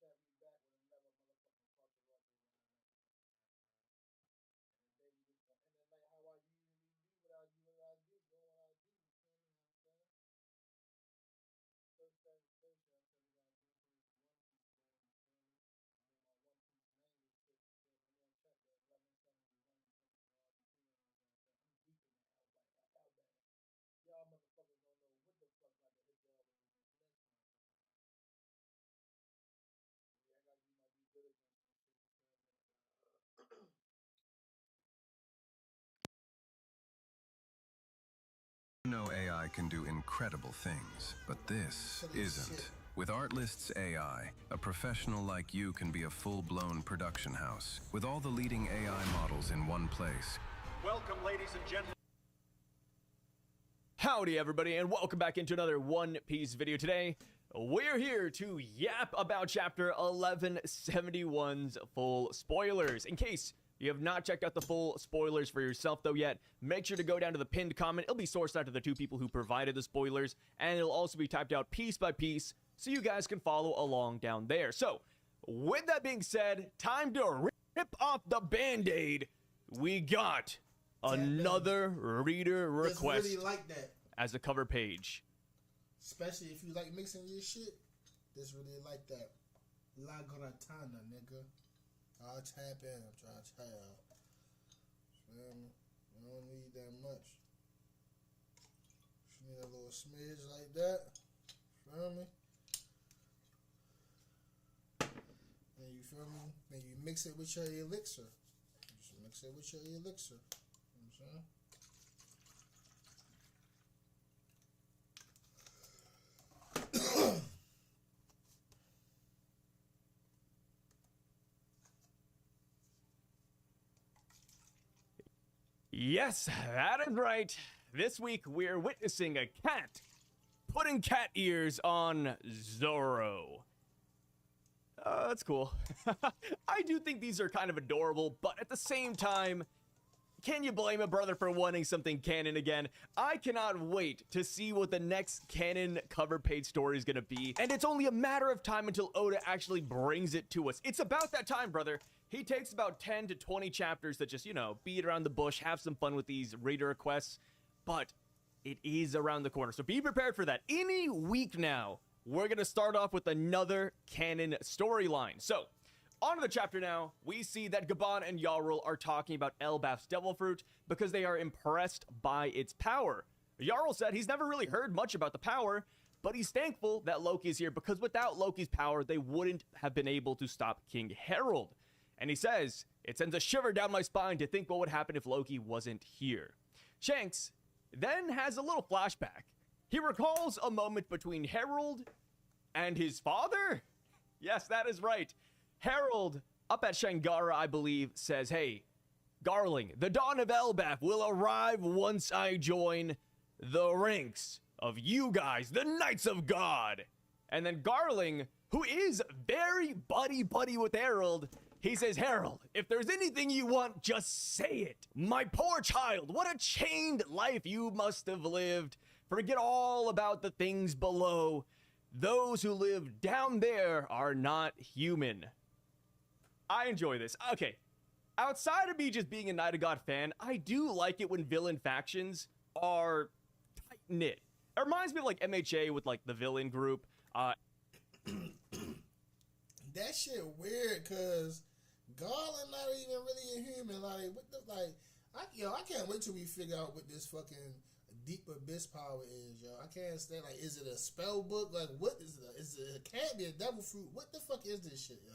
Snap me back with another motherfucking fucking record, man. And then we just, and then like how I usually be, what I do, what I do, doing what I do. You feel me? You know what I'm saying? First satisfaction, I tell you guys, this is One Piece there. You feel me? I mean, my One Piece name is shit. You feel me? Let me check that. 1171. You feel me? For Argentina, you know what I'm saying? I'm deep in that Alabama. Y'all motherfuckers don't know what the fuck about to hit y'all with next time. Yeah, I gotta do my due diligence and shit. You feel me? No AI can do incredible things, but this isn't. With Artlist's AI, a professional like you can be a full-blown production house with all the leading AI models in one place. Welcome, ladies and gentlemen. Howdy everybody, and welcome back into another One Piece video. Today, we're here to yap about chapter 1171's full spoilers. In case you have not checked out the full spoilers for yourself though yet, make sure to go down to the pinned comment. It'll be sourced out to the two people who provided the spoilers, and it'll also be typed out piece by piece so you guys can follow along down there. So, with that being said, time to rip off the band-aid. We got another reader request really like that as a cover page. Especially if you like mixing your shit. This really like that. La Gratana, nigga. I'll tap in. I'm trying to tell y'all. You don't need that much. You need a little smidge like that. Feel me? And you feel me? Then you mix it with your elixir. Just mix it with your elixir. You know what I'm saying? Yes, that is right. This week we're witnessing a cat putting cat ears on Zoro. That's cool. I do think these are kind of adorable, but at the same time, can you blame a brother for wanting something canon again? I cannot wait to see what the next canon cover page story is going to be, and it's only a matter of time until Oda actually brings it to us. It's about that time, brother. He takes about 10 to 20 chapters to just, you know, beat around the bush, have some fun with these reader requests, but it is around the corner, so be prepared for that. Any week now, we're going to start off with another canon storyline. So, on to the chapter now. We see that Gaban and Yarl are talking about Elbaf's devil fruit because they are impressed by its power. Yarl said he's never really heard much about the power, but he's thankful that Loki is here because without Loki's power, they wouldn't have been able to stop King Harold. And he says, it sends a shiver down my spine to think what would happen if Loki wasn't here. Shanks then has a little flashback. He recalls a moment between Harold and his father? Yes, that is right. Harold, up at Shangara, I believe, says, hey, Garling, the dawn of Elbaf will arrive once I join the ranks of you guys, the Knights of God. And then Garling, who is very buddy-buddy with Harold, he says, Harold, if there's anything you want, just say it. My poor child, what a chained life you must have lived. Forget all about the things below. Those who live down there are not human. I enjoy this. Okay, outside of me just being a Knight of God fan, I do like it when villain factions are tight-knit. It reminds me of like MHA with like the villain group. That shit weird, cause Garland not even really a human. Like, what the I can't wait till we figure out what this fucking deep abyss power is, yo. I can't stand, like, is it a spell book? Like, what is it? It can't be a devil fruit. What the fuck is this shit, yo?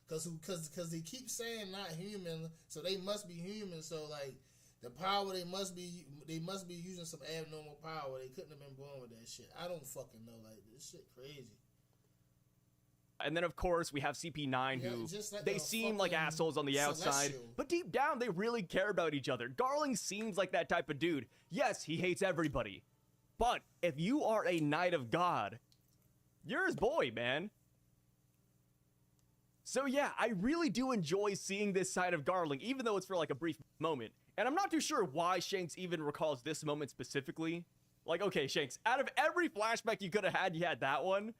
Cause they keep saying not human, so they must be human. So like the power they must be using some abnormal power. They couldn't have been born with that shit. I don't fucking know. Like, this shit crazy. And then, of course, we have CP9, who like they seem like assholes on the outside, but deep down, they really care about each other. Garling seems like that type of dude. Yes, he hates everybody. But if you are a Knight of God, you're his boy, man. So yeah, I really do enjoy seeing this side of Garling, even though it's for like a brief moment. And I'm not too sure why Shanks even recalls this moment specifically. Like, okay, Shanks, out of every flashback you could have had, you had that one.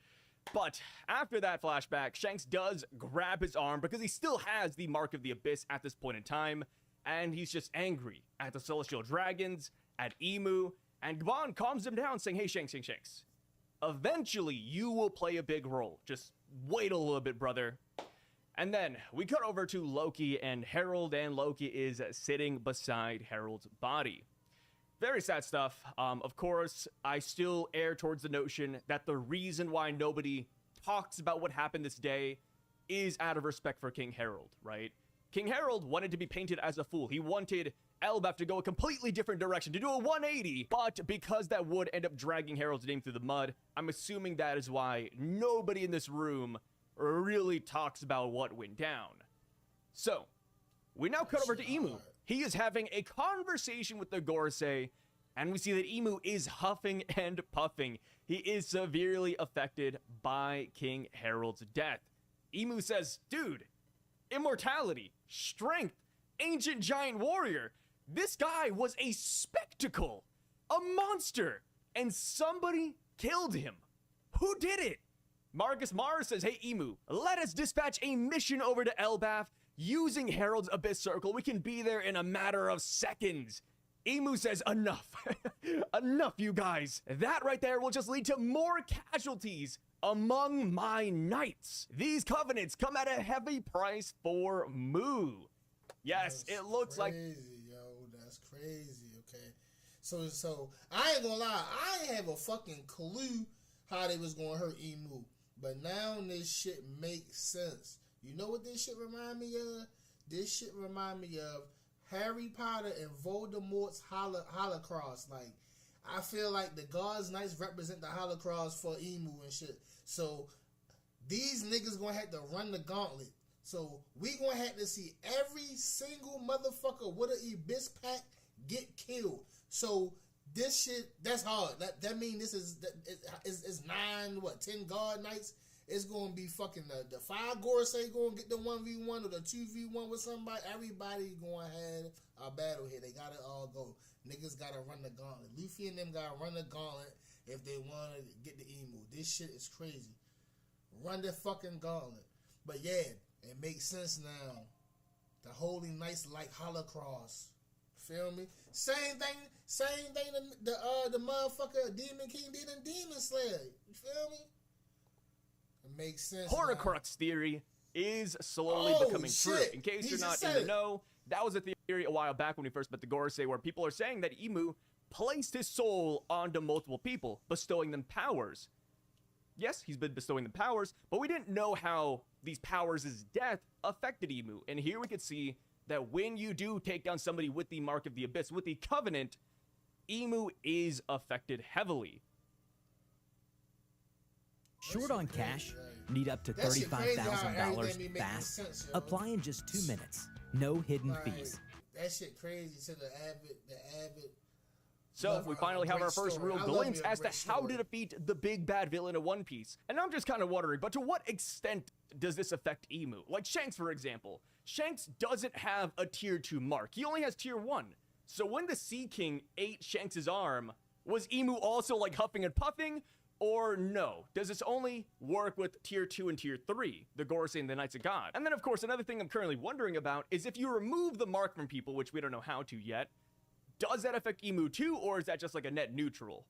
But after that flashback, Shanks does grab his arm because he still has the Mark of the Abyss at this point in time, and he's just angry at the Celestial Dragons, at Emu, and Gaban calms him down saying, hey, Shanks, eventually you will play a big role. Just wait a little bit, brother. And then we cut over to Loki and Harold, and Loki is sitting beside Harold's body. Very sad stuff. Of course, I still err towards the notion that the reason why nobody talks about what happened this day is out of respect for King Harold, right? King Harold wanted to be painted as a fool. He wanted Elbaf to go a completely different direction, to do a 180, but because that would end up dragging Harold's name through the mud, I'm assuming that is why nobody in this room really talks about what went down. So, we now cut over to Emu. He is having a conversation with the Gorosei, and we see that Emu is huffing and puffing. He is severely affected by King Harold's death. Emu says, dude, immortality, strength, ancient giant warrior. This guy was a spectacle, a monster, and somebody killed him. Who did it? Marcus Mars says, hey, Emu, let us dispatch a mission over to Elbaf. Using Harold's Abyss Circle, we can be there in a matter of seconds. Emu says, enough. Enough, you guys. That right there will just lead to more casualties among my knights. These covenants come at a heavy price for Mu. Yes, That's it looks crazy, like... yo, that's crazy, okay? So, I ain't gonna lie, I ain't have a fucking clue how they was gonna hurt Emu. But now this shit makes sense. You know what this shit remind me of? This shit remind me of Harry Potter and Voldemort's Holocross. Like, I feel like the God's Knights represent the Holocross for Emu and shit. So, these niggas gonna have to run the gauntlet. So, we gonna have to see every single motherfucker with an Abyss pack get killed. So, this shit, that's hard. That mean this is 10 God Knights. It's gonna be fucking the 5 Gorosei gonna get the 1v1 or the 2v1 with somebody. Everybody gonna have a battle here. They gotta all go. Niggas gotta run the gauntlet. Luffy and them gotta run the gauntlet if they wanna get the Emu. This shit is crazy. Run the fucking gauntlet. But yeah, it makes sense now. The Holy Knights like Holocross. Feel me? Same thing the motherfucker Demon King did in Demon Slayer. You feel me? It makes sense. Horcrux theory is slowly becoming true. In case you're not in the know, that was a theory a while back when we first met the Gorosei, where people are saying that Emu placed his soul onto multiple people, bestowing them powers. Yes, he's been bestowing them powers, but we didn't know how these powers' death affected Emu. And here we could see that when you do take down somebody with the Mark of the Abyss, with the Covenant, Emu is affected heavily. Short on cash? Need up to $35,000 fast? Apply in just 2 minutes. No hidden fees. That shit crazy to the avid. So we finally have our first real glimpse as to how to defeat the big bad villain of One Piece. And I'm just kind of wondering, but to what extent does this affect Emu? Like Shanks, for example. Shanks doesn't have a tier 2 mark. He only has tier 1. So when the Sea King ate Shanks' arm, was Emu also like huffing and puffing? Or no? Does this only work with tier 2 and tier 3, the Gorosei and the Knights of God? And then of course, another thing I'm currently wondering about is if you remove the mark from people, which we don't know how to yet, does that affect Emu too, or is that just like a net neutral?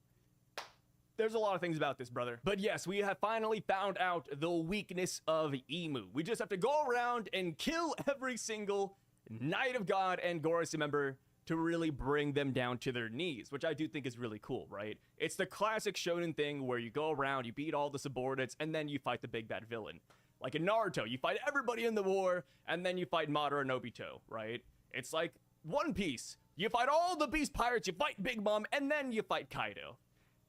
There's a lot of things about this, brother. But yes, we have finally found out the weakness of Emu. We just have to go around and kill every single Knight of God and Gorosei member to really bring them down to their knees, which I do think is really cool, right? It's the classic shonen thing where you go around, you beat all the subordinates, and then you fight the big bad villain. Like in Naruto, you fight everybody in the war, and then you fight Madara and Obito, right? It's like One Piece. You fight all the beast pirates, you fight Big Mom, and then you fight Kaido.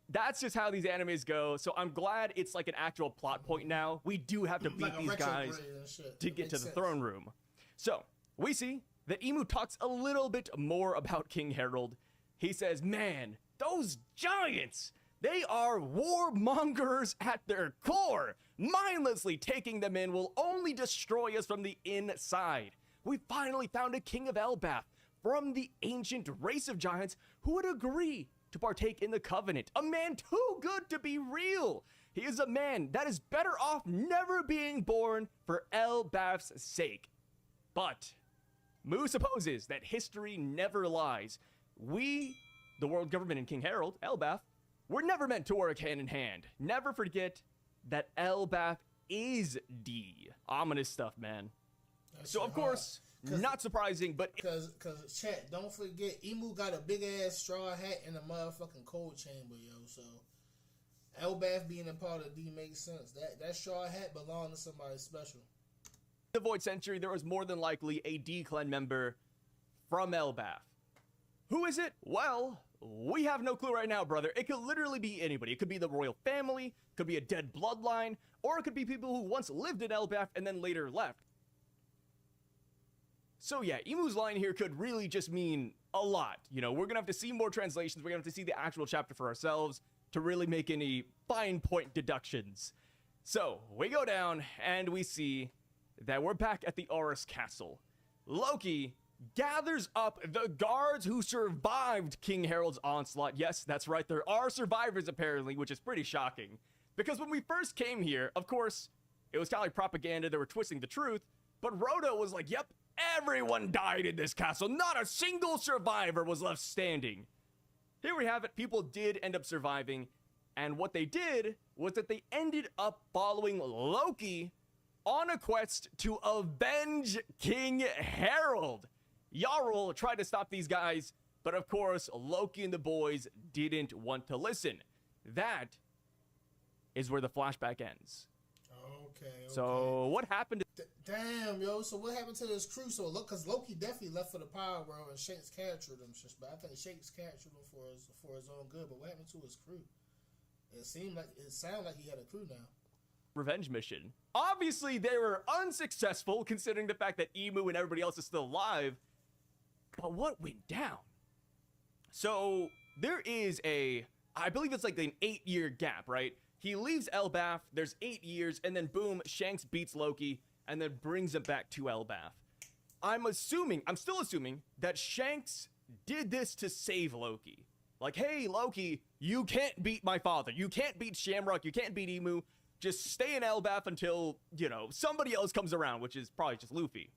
That's just how these animes go, so I'm glad it's like an actual plot point now. We do have to beat like these guys to get to the throne room. So, we see that Emu talks a little bit more about King Harold. He says, man, those giants, they are warmongers at their core. Mindlessly taking them in will only destroy us from the inside. We finally found a king of Elbaf from the ancient race of giants who would agree to partake in the covenant. A man too good to be real. He is a man that is better off never being born for Elbaf's sake. But Mu supposes that history never lies. We, the world government and King Harold, Elbaf, were never meant to work hand in hand. Never forget that Elbaf is D. Ominous stuff, man. So of course, not surprising, but cause chat, don't forget, Emu got a big ass straw hat in the motherfucking cold chamber, yo. So Elbaf being a part of D makes sense. That straw hat belonged to somebody special. The Void Century, there was more than likely a D clan member from Elbaf. Who is it? Well, we have no clue right now, brother. It could literally be anybody. It could be the royal family, could be a dead bloodline, or it could be people who once lived in Elbaf and then later left. So yeah, Emu's line here could really just mean a lot. You know, we're gonna have to see more translations. We're gonna have to see the actual chapter for ourselves to really make any fine point deductions. So we go down and we see that we're back at the Aurus Castle. Loki gathers up the guards who survived King Harold's onslaught. Yes, that's right, there are survivors apparently, which is pretty shocking. Because when we first came here, of course, it was kind of like propaganda, they were twisting the truth, but Rhoda was like, yep, everyone died in this castle, not a single survivor was left standing. Here we have it, people did end up surviving, and what they did was that they ended up following Loki on a quest to avenge King Harold. Jarl tried to stop these guys, but of course, Loki and the boys didn't want to listen. That is where the flashback ends. Okay. So what happened to... Damn, yo. So what happened to this crew? So look, because Loki definitely left for the Power World and Shanks captured him. But I think Shanks captured him for his own good. But what happened to his crew? It sounded like he had a crew now. Revenge mission. Obviously, they were unsuccessful considering the fact that Emu and everybody else is still alive. But what went down? So there is I believe it's like an 8-year gap, right? He leaves Elbaf, there's 8 years, and then boom, Shanks beats Loki and then brings him back to Elbaf. I'm still assuming that Shanks did this to save Loki. Like, hey, Loki, you can't beat my father. You can't beat Shamrock. You can't beat Emu. Just stay in Elbaf until, you know, somebody else comes around, which is probably just Luffy.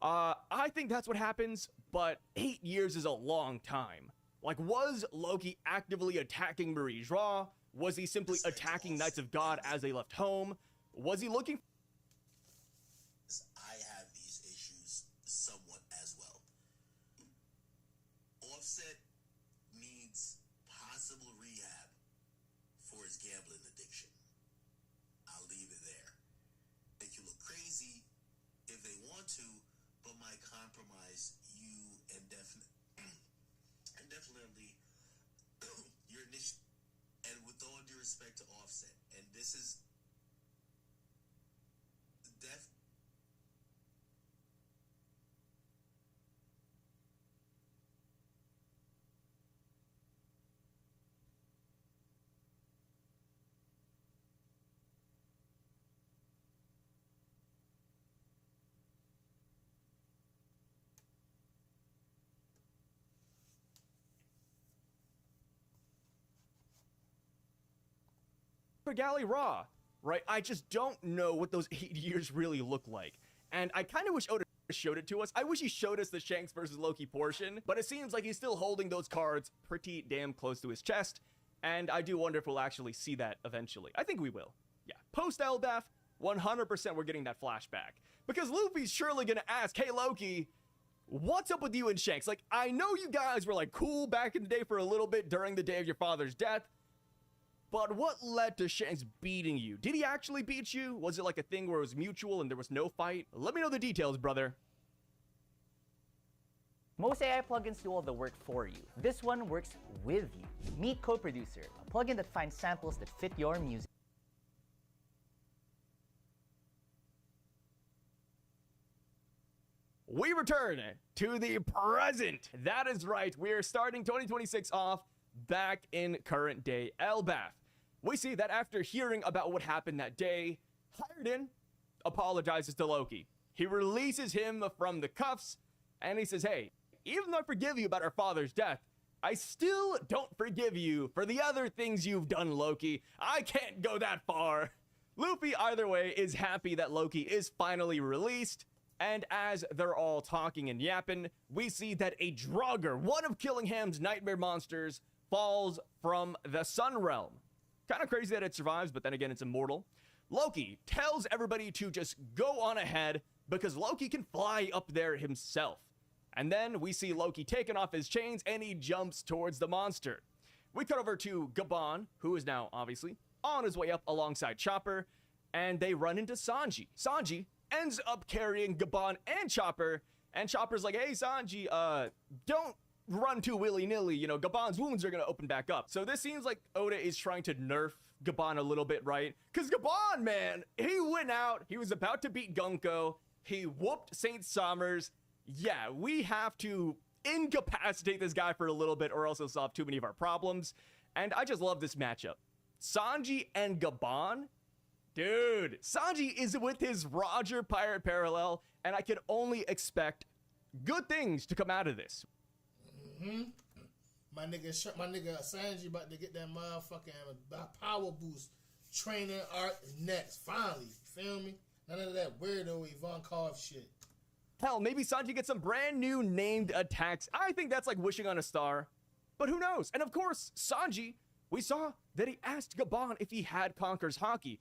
I think that's what happens, but 8 years is a long time. Like, was Loki actively attacking Marie Joie? Was he simply attacking Knights of God as they left home? Was he looking... I have these issues somewhat as well. Offset needs possible rehab for his gambling addiction. I'll leave it there. Make you look crazy if they want to, but might compromise you and definitely your initiative. And with all due respect to Offset, and this is for Galley Raw, right? I just don't know what those 8 years really look like. And I kind of wish Oda showed it to us. I wish he showed us the Shanks versus Loki portion, but it seems like he's still holding those cards pretty damn close to his chest. And I do wonder if we'll actually see that eventually. I think we will. Yeah. Post Elbaf, 100% we're getting that flashback. Because Luffy's surely gonna ask, hey Loki, what's up with you and Shanks? Like, I know you guys were like cool back in the day for a little bit during the day of your father's death, but what led to Shanks beating you? Did he actually beat you? Was it like a thing where it was mutual and there was no fight? Let me know the details, brother. Most AI plugins do all the work for you. This one works with you. Meet Co-Producer, a plugin that finds samples that fit your music. We return to the present. That is right. We are starting 2026 off back in current day Elbaf. We see that after hearing about what happened that day, Hiredin apologizes to Loki. He releases him from the cuffs, and he says, hey, even though I forgive you about our father's death, I still don't forgive you for the other things you've done, Loki. I can't go that far. Luffy, either way, is happy that Loki is finally released. And as they're all talking and yapping, we see that a Draugr, one of Killingham's nightmare monsters, falls from the Sun Realm. Kind of crazy that it survives, but then again, it's immortal. Loki tells everybody to just go on ahead because Loki can fly up there himself. And then we see Loki taking off his chains and he jumps towards the monster. We cut over to Gabon, who is now obviously on his way up alongside Chopper, and they run into Sanji. Sanji ends up carrying Gabon and Chopper, and Chopper's like, hey, Sanji, don't run too willy-nilly, you know, Gabon's wounds are gonna open back up. So this seems like Oda is trying to nerf Gabon a little bit, right? Because Gabon, man, he went out, he was about to beat Gunko, he whooped Saint Somers. Yeah, we have to incapacitate this guy for a little bit or else he'll solve too many of our problems. And I just love this matchup. Sanji and Gabon. Dude, Sanji is with his Roger Pirate Parallel, and I can only expect good things to come out of this. My nigga Sanji about to get that motherfucking power boost. Training arc next, finally. Feel me? None of that weirdo Ivankov shit. Hell, maybe Sanji gets some brand new named attacks. I think that's like wishing on a star, but who knows? And of course, Sanji, we saw that he asked Gabon if he had Conqueror's Haki.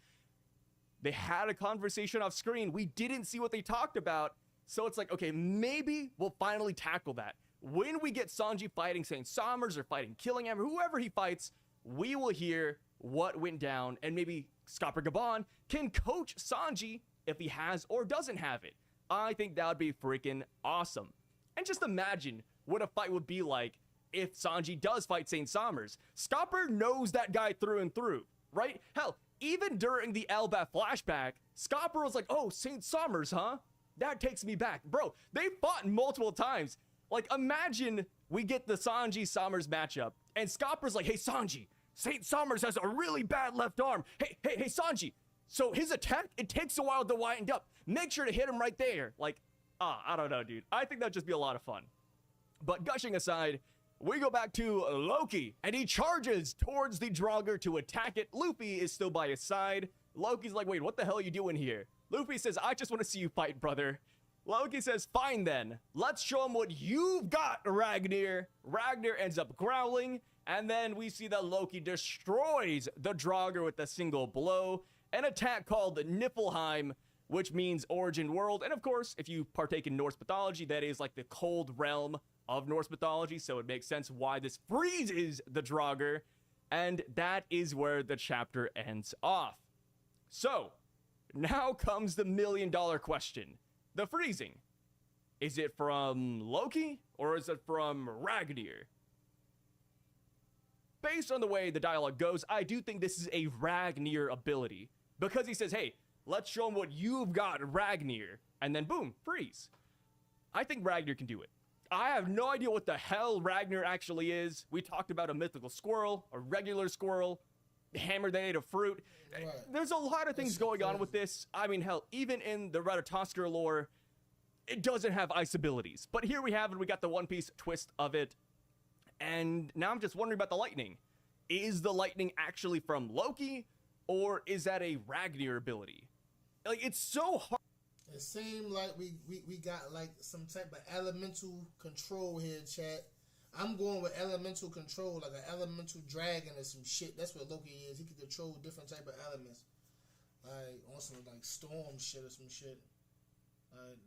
They had a conversation off screen. We didn't see what they talked about. So it's like, okay, maybe we'll finally tackle that. When we get Sanji fighting Saint Somers or fighting Killingham or whoever he fights, we will hear what went down, and maybe Scopper Gabon can coach Sanji if he has or doesn't have it. I think that would be freaking awesome. And just imagine what a fight would be like if Sanji does fight Saint Somers. Scopper knows that guy through and through, right? Hell, even during the Elbaf flashback, Scopper was like, oh, Saint Somers, huh? That takes me back. Bro, they fought multiple times. Like, imagine we get the Sanji-Somers matchup, and Scopper's like, hey, Sanji, Saint Somers has a really bad left arm. Hey, Sanji. So his attack, it takes a while to wind up. Make sure to hit him right there. Like, I don't know, dude. I think that'd just be a lot of fun. But gushing aside, we go back to Loki, and he charges towards the Draugr to attack it. Luffy is still by his side. Loki's like, wait, what the hell are you doing here? Luffy says, I just want to see you fight, brother. Loki says, fine then. Let's show him what you've got, Ragnar. Ragnar ends up growling, and then we see that Loki destroys the Draugr with a single blow. An attack called Niflheim, which means origin world. And of course, if you partake in Norse mythology, that is like the cold realm of Norse mythology. So it makes sense why this freezes the Draugr. And that is where the chapter ends off. So now comes the $1 million question. The freezing. Is it from Loki or is it from Ragnar? Based on the way the dialogue goes, I do think this is a Ragnar ability. Because he says, hey, let's show him what you've got, Ragnar. And then boom, freeze. I think Ragnar can do it. I have no idea what the hell Ragnar actually is. We talked about a mythical squirrel, a regular squirrel, hammer that ate a fruit. Right. There's a lot of things going on with this. I mean, hell, even in the Ratatoskr lore, it doesn't have ice abilities. But here we have it. We got the One Piece twist of it. And now I'm just wondering about the lightning. Is the lightning actually from Loki? Or is that a Ragnar ability? Like, it's so hard. It seemed like we got like some type of elemental control here, chat. I'm going with elemental control, like an elemental dragon or some shit. That's what Loki is. He can control different type of elements, like on some like storm shit or some shit.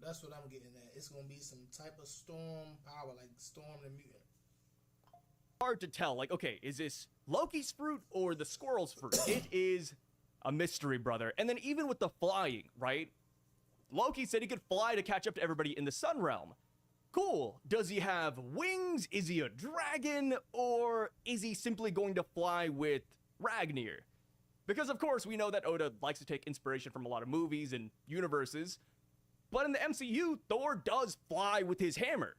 That's what I'm getting at. It's gonna be some type of storm power, like Storm the Mutant. Hard to tell. Like, okay, is this Loki's fruit or the squirrel's fruit? It is a mystery, brother. And then even with the flying, right? Loki said he could fly to catch up to everybody in the Sun Realm. Cool. Does he have wings? Is he a dragon? Or is he simply going to fly with Ragnar? Because, of course, we know that Oda likes to take inspiration from a lot of movies and universes. But in the MCU, Thor does fly with his hammer.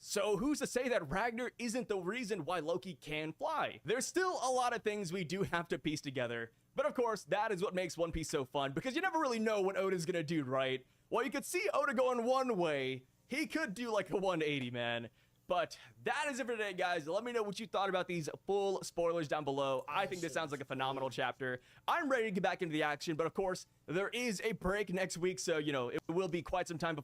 So who's to say that Ragnar isn't the reason why Loki can fly? There's still a lot of things we do have to piece together. But of course, that is what makes One Piece so fun, because you never really know what Oda's gonna do, right? Well, you could see Oda going one way. He could do like a 180, man. But that is it for today, guys. Let me know what you thought about these full spoilers down below. I think this sounds like a phenomenal chapter. I'm ready to get back into the action, but of course, there is a break next week, so, you know, it will be quite some time before